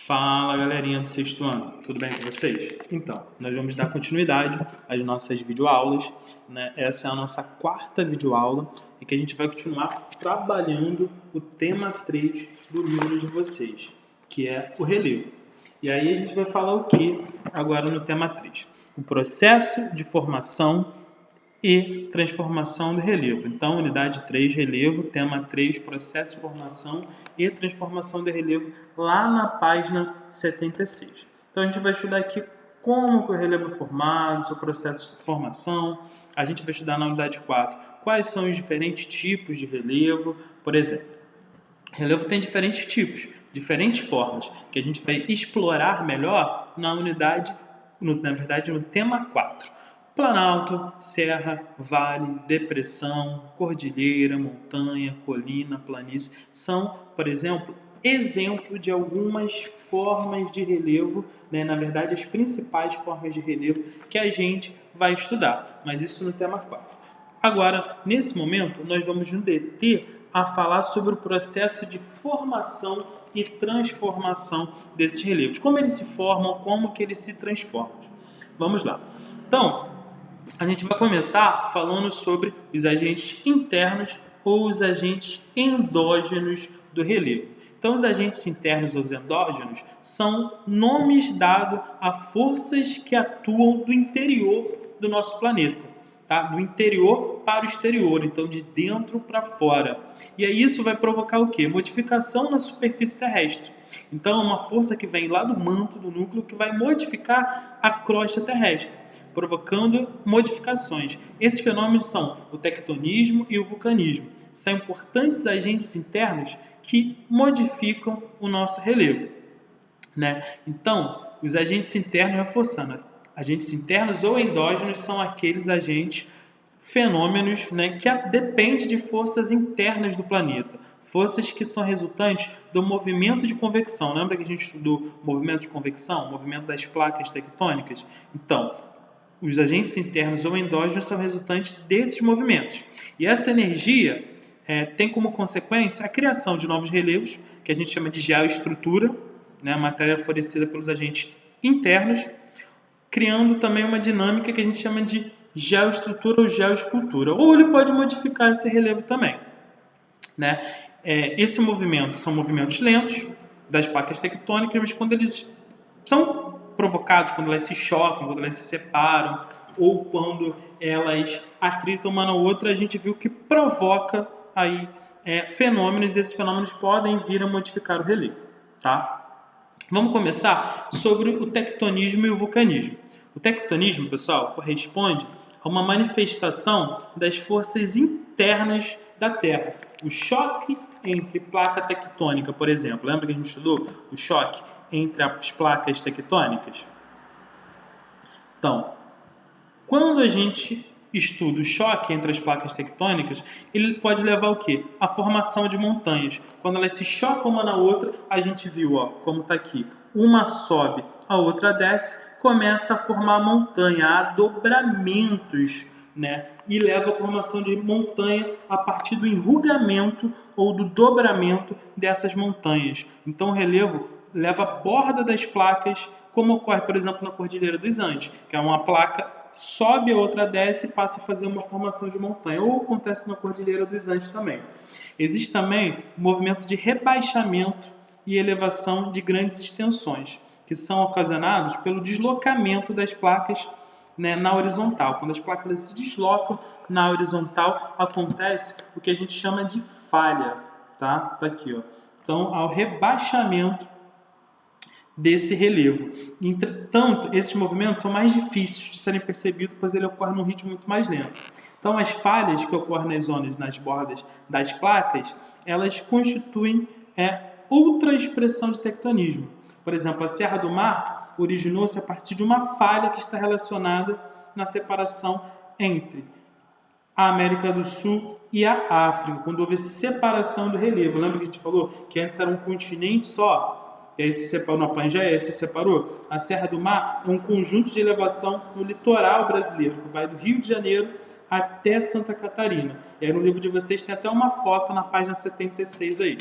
Fala galerinha do sexto ano, tudo bem com vocês? Então, nós vamos dar continuidade às nossas videoaulas, né? Essa é a nossa quarta videoaula em que a gente vai continuar trabalhando o tema 3 do livro de vocês, que é o relevo. E aí a gente vai falar o que agora no tema 3? O processo de formação e transformação do relevo. Então, unidade 3, relevo, tema 3, processo de formação e transformação de relevo, lá na página 76. Então, a gente vai estudar aqui como que o relevo é formado, seu processo de formação. A gente vai estudar na unidade 4 quais são os diferentes tipos de relevo. Por exemplo, relevo tem diferentes tipos, diferentes formas, que a gente vai explorar melhor na unidade, na verdade, no tema 4. Planalto, serra, vale, depressão, cordilheira, montanha, colina, planície são, por exemplo, exemplo de algumas formas de relevo, né? Na verdade, as principais formas de relevo que a gente vai estudar, mas isso no tema 4. Agora, nesse momento, nós vamos nos deter a falar sobre o processo de formação e transformação desses relevos. Como eles se formam, como que eles se transformam. Vamos lá. Então, a gente vai começar falando sobre os agentes internos ou os agentes endógenos do relevo. Então, os agentes internos ou os endógenos são nomes dados a forças que atuam do interior do nosso planeta, tá? Do interior para o exterior, então de dentro para fora. E aí isso vai provocar o quê? Modificação na superfície terrestre. Então, é uma força que vem lá do manto, do núcleo, que vai modificar a crosta terrestre, provocando modificações. Esses fenômenos são o tectonismo e o vulcanismo. São importantes agentes internos que modificam o nosso relevo, né? Então, os agentes internos, reforçando, agentes internos ou endógenos são aqueles agentes, fenômenos, né, que dependem de forças internas do planeta. Forças que são resultantes do movimento de convecção. Lembra que a gente estudou o movimento de convecção, o movimento das placas tectônicas? Então, os agentes internos ou endógenos são resultantes desses movimentos. E essa energia tem como consequência a criação de novos relevos, que a gente chama de geoestrutura, né, a matéria oferecida pelos agentes internos, criando também uma dinâmica que a gente chama de geoestrutura ou geoescultura. Ou ele pode modificar esse relevo também, né? Esse movimento são movimentos lentos das placas tectônicas, mas quando eles são provocados, quando elas se chocam, quando elas se separam, ou quando elas atritam uma na outra, a gente viu que provoca aí fenômenos, e esses fenômenos podem vir a modificar o relevo, tá? Vamos começar sobre o tectonismo e o vulcanismo. O tectonismo, pessoal, corresponde a uma manifestação das forças internas da Terra. O choque entre placa tectônica, por exemplo. Lembra que a gente estudou o choque entre as placas tectônicas? Então, quando a gente estuda o choque entre as placas tectônicas, ele pode levar ao quê? A formação de montanhas. Quando elas se chocam uma na outra, a gente viu, ó, como está aqui, uma sobe, a outra desce, começa a formar montanha, há dobramentos, né? E leva à formação de montanha a partir do enrugamento ou do dobramento dessas montanhas. Então o relevo leva a borda das placas, como ocorre, por exemplo, na Cordilheira dos Andes, que é uma placa sobe, a outra desce e passa a fazer uma formação de montanha. Ou acontece na Cordilheira dos Andes também. Existe também o movimento de rebaixamento e elevação de grandes extensões, que são ocasionados pelo deslocamento das placas, né, na horizontal. Quando as placas se deslocam na horizontal, acontece o que a gente chama de falha. Tá aqui, ó. Então, há o rebaixamento desse relevo. Entretanto, esses movimentos são mais difíceis de serem percebidos, pois ele ocorre num ritmo muito mais lento. Então, as falhas que ocorrem nas zonas, nas bordas das placas, elas constituem outra expressão de tectonismo. Por exemplo, a Serra do Mar originou-se a partir de uma falha que está relacionada na separação entre a América do Sul e a África, quando houve essa separação do relevo. Lembra que a gente falou que antes era um continente só? E aí se separou, na Pangeia se separou. A Serra do Mar é um conjunto de elevação no litoral brasileiro, que vai do Rio de Janeiro até Santa Catarina. E aí no livro de vocês tem até uma foto na página 76 aí.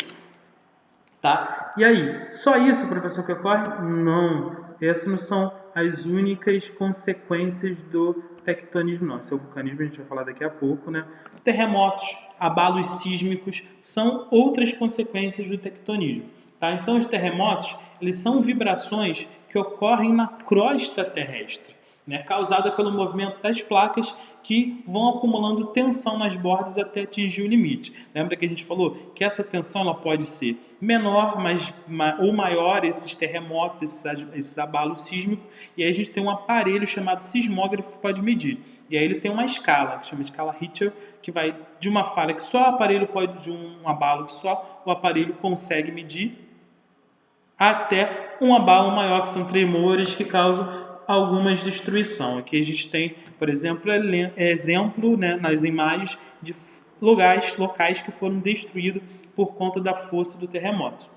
Tá? E aí, só isso, professor, que ocorre? Não. Essas não são as únicas consequências do tectonismo, não. Esse é o vulcanismo, a gente vai falar daqui a pouco, né? Terremotos, abalos sísmicos são outras consequências do tectonismo. Tá? Então, os terremotos, eles são vibrações que ocorrem na crosta terrestre, né, causada pelo movimento das placas que vão acumulando tensão nas bordas até atingir o limite. Lembra que a gente falou que essa tensão ela pode ser menor ou maior, esses terremotos, esses abalos sísmicos, e aí a gente tem um aparelho chamado sismógrafo que pode medir. E aí ele tem uma escala, que chama de escala Richter, que vai de uma falha que só o aparelho pode, de um abalo que só o aparelho consegue medir, até um abalo maior, que são tremores que causam algumas destruição. Aqui a gente tem, por exemplo, exemplo, né, nas imagens de locais que foram destruídos por conta da força do terremoto.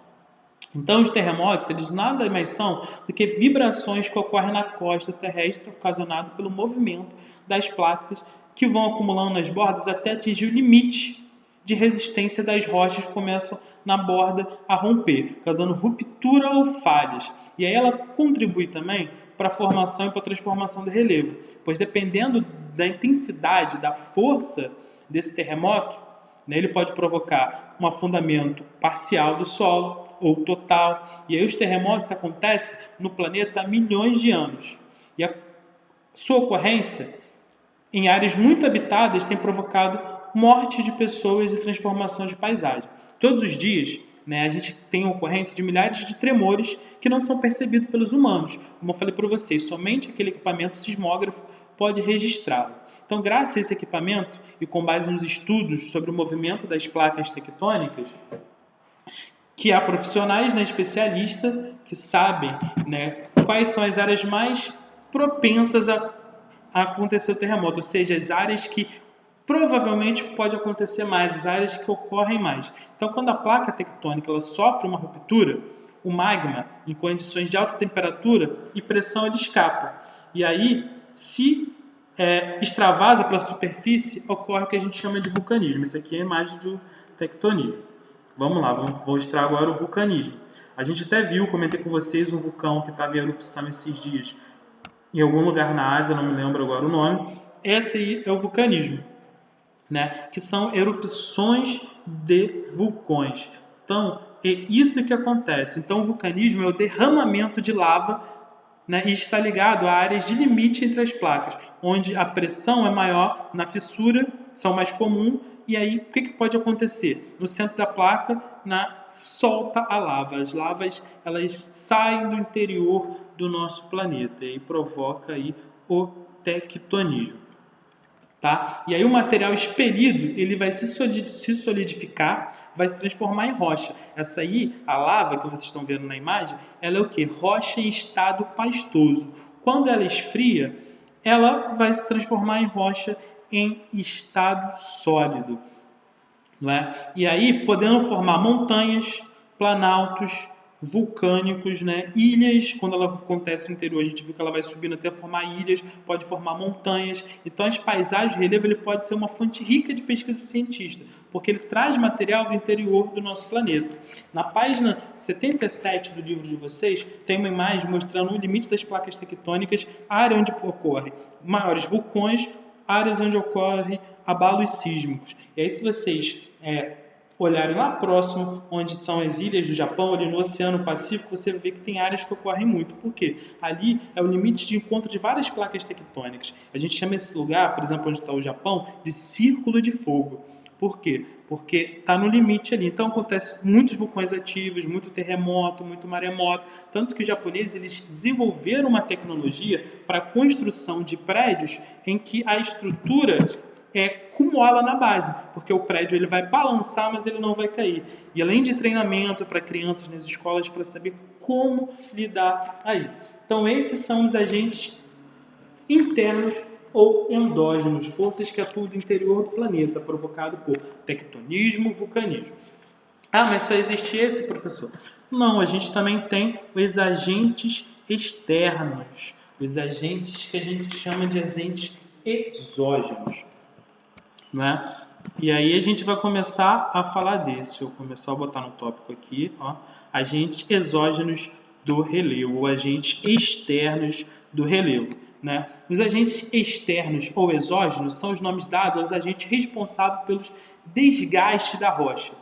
Então, os terremotos, eles nada mais são do que vibrações que ocorrem na crosta terrestre ocasionadas pelo movimento das placas que vão acumulando nas bordas até atingir o limite de resistência das rochas que começam na borda a romper, causando ruptura ou falhas. E aí ela contribui também para a formação e para a transformação do relevo, pois dependendo da intensidade, da força desse terremoto, né, ele pode provocar um afundamento parcial do solo ou total. E aí os terremotos acontecem no planeta há milhões de anos. E a sua ocorrência em áreas muito habitadas tem provocado morte de pessoas e transformação de paisagem. Todos os dias, né, a gente tem a ocorrência de milhares de tremores que não são percebidos pelos humanos. Como eu falei para vocês, somente aquele equipamento sismógrafo pode registrá-lo. Então, graças a esse equipamento e com base nos estudos sobre o movimento das placas tectônicas, que há profissionais, né, especialistas, que sabem, né, quais são as áreas mais propensas a acontecer o terremoto, ou seja, as áreas que provavelmente pode acontecer mais, as áreas que ocorrem mais. Então, quando a placa tectônica ela sofre uma ruptura, o magma, em condições de alta temperatura e pressão, ele escapa. E aí, se extravasa pela superfície, ocorre o que a gente chama de vulcanismo. Isso aqui é a imagem do tectonismo. Vamos lá, vamos mostrar agora o vulcanismo. A gente até viu, comentei com vocês, um vulcão que estava em erupção esses dias em algum lugar na Ásia, não me lembro agora o nome. Esse aí é o vulcanismo, né? Que são erupções de vulcões. Então, é isso que acontece. Então, o vulcanismo é o derramamento de lava, né, e está ligado a áreas de limite entre as placas, onde a pressão é maior, na fissura são mais comuns, e aí o que pode acontecer? No centro da placa, solta a lava. As lavas elas saem do interior do nosso planeta e provoca aí o tectonismo. Tá? E aí o material expelido ele vai se solidificar, vai se transformar em rocha. Essa aí, a lava que vocês estão vendo na imagem, ela é o que? Rocha em estado pastoso. Quando ela esfria, ela vai se transformar em rocha em estado sólido. Não é? E aí, podendo formar montanhas, planaltos, vulcânicos, né? Ilhas, quando ela acontece no interior, a gente viu que ela vai subindo até formar ilhas, pode formar montanhas. Então, as paisagens, o relevo, ele pode ser uma fonte rica de pesquisa cientista, porque ele traz material do interior do nosso planeta. Na página 77 do livro de vocês, tem uma imagem mostrando o limite das placas tectônicas, a área onde ocorrem maiores vulcões, áreas onde ocorrem abalos sísmicos. E aí, se vocês olharem lá próximo, onde são as ilhas do Japão, ali no Oceano Pacífico, você vê que tem áreas que ocorrem muito. Por quê? Ali é o limite de encontro de várias placas tectônicas. A gente chama esse lugar, por exemplo, onde está o Japão, de Círculo de Fogo. Por quê? Porque está no limite ali. Então acontece muitos vulcões ativos, muito terremoto, muito maremoto. Tanto que os japoneses eles desenvolveram uma tecnologia para a construção de prédios em que a estrutura com mola na base, porque o prédio ele vai balançar, mas ele não vai cair. E além de treinamento para crianças nas escolas para saber como lidar aí. Então esses são os agentes internos ou endógenos, forças que atuam do interior do planeta, provocado por tectonismo, vulcanismo. Ah, mas só existe esse, professor? Não, a gente também tem os agentes externos, os agentes que a gente chama de agentes exógenos. Não é? E aí a gente vai começar a falar desse. Vou começar a botar no tópico aqui. Ó. agentes exógenos do relevo, ou agentes externos do relevo, né? Os agentes externos ou exógenos são os nomes dados aos agentes responsáveis pelos desgastes da rocha,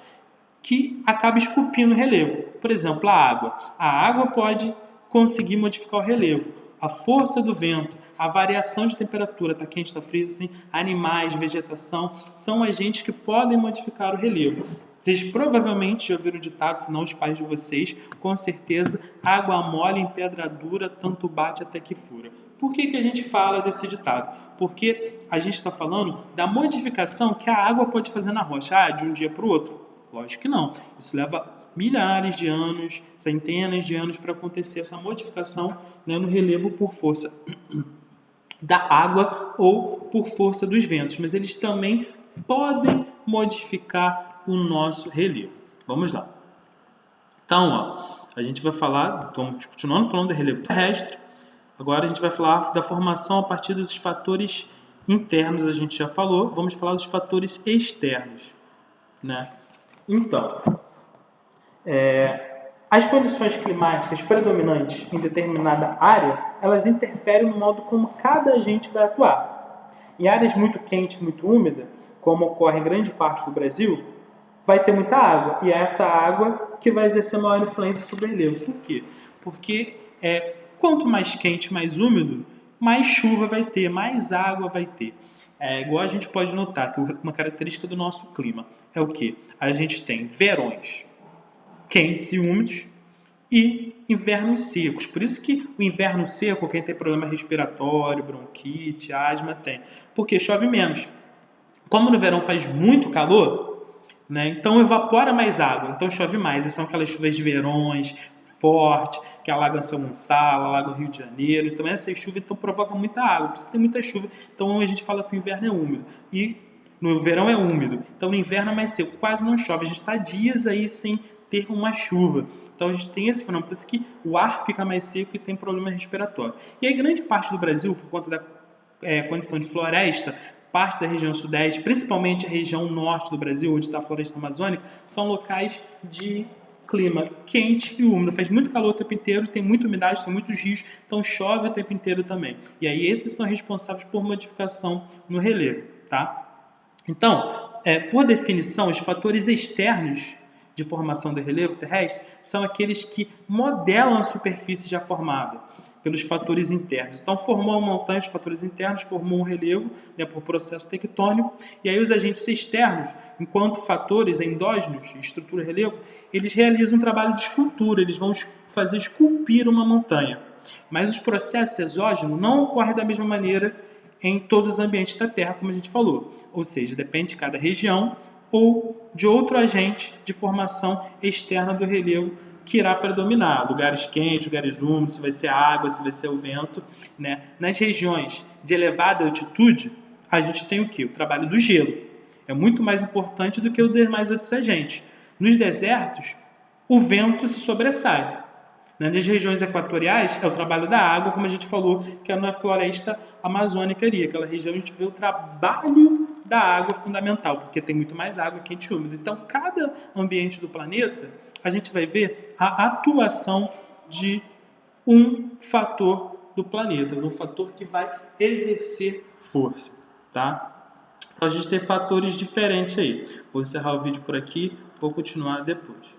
que acaba esculpindo o relevo. Por exemplo, a água. A água pode conseguir modificar o relevo. A força do vento, a variação de temperatura, está quente, está frio, assim, animais, vegetação, são agentes que podem modificar o relevo. Vocês provavelmente já ouviram o ditado, se não os pais de vocês, com certeza, água mole em pedra dura, tanto bate até que fura. Por que a gente fala desse ditado? Porque a gente está falando da modificação que a água pode fazer na rocha, de um dia para o outro. Lógico que não. Isso leva milhares de anos, centenas de anos para acontecer essa modificação, né, no relevo por força da água ou por força dos ventos. Mas eles também podem modificar o nosso relevo. Vamos lá. Então, a gente vai falar, estamos continuando falando do relevo terrestre. Agora a gente vai falar da formação a partir dos fatores internos, a gente já falou. Vamos falar dos fatores externos, né? Então, as condições climáticas predominantes em determinada área, elas interferem no modo como cada agente vai atuar. Em áreas muito quentes, muito úmidas, como ocorre em grande parte do Brasil, vai ter muita água, e é essa água que vai exercer maior influência sobre o relevo. Por quê? Porque quanto mais quente, mais úmido, mais chuva vai ter, mais água vai ter. Igual a gente pode notar que uma característica do nosso clima é o quê? A gente tem verões quentes e úmidos e invernos secos. Por isso que o inverno seco, quem tem problema respiratório, bronquite, asma, tem. Porque chove menos. Como no verão faz muito calor, né, então evapora mais água, então chove mais. Essas são aquelas chuvas de verões, fortes, que alagam São Gonçalo, alagam Rio de Janeiro. Então essas chuvas provocam muita água, por isso que tem muita chuva. Então a gente fala que o inverno é úmido. E no verão é úmido. Então no inverno é mais seco, quase não chove. A gente está dias aí sem ter uma chuva. Então a gente tem esse fenômeno, por isso que o ar fica mais seco e tem problema respiratório. E aí grande parte do Brasil, por conta da condição de floresta, parte da região sudeste, principalmente a região norte do Brasil, onde está a floresta amazônica, são locais de clima quente e úmido. Faz muito calor o tempo inteiro, tem muita umidade, são muitos rios, então chove o tempo inteiro também. E aí esses são responsáveis por modificação no relevo, tá? Então, por definição, os fatores externos de formação do relevo terrestre são aqueles que modelam a superfície já formada pelos fatores internos. Então, formou uma montanha, os fatores internos formou um relevo, né, por processo tectônico, e aí os agentes externos, enquanto fatores endógenos, estrutura relevo, eles realizam um trabalho de escultura, eles vão fazer esculpir uma montanha. Mas os processos exógenos não ocorrem da mesma maneira em todos os ambientes da Terra, como a gente falou. Ou seja, depende de cada região ou de outro agente de formação externa do relevo que irá predominar. Lugares quentes, lugares úmidos, se vai ser a água, se vai ser o vento, né? Nas regiões de elevada altitude, a gente tem o quê? O trabalho do gelo. É muito mais importante do que o demais outros agentes. Nos desertos, o vento se sobressai. Nas regiões equatoriais, é o trabalho da água, como a gente falou, que é na floresta amazônica ali. Aquela região a gente vê o trabalho da água fundamental, porque tem muito mais água quente e úmida. Então, cada ambiente do planeta, a gente vai ver a atuação de um fator do planeta, um fator que vai exercer força, tá? Então, a gente tem fatores diferentes aí. Vou encerrar o vídeo por aqui, vou continuar depois.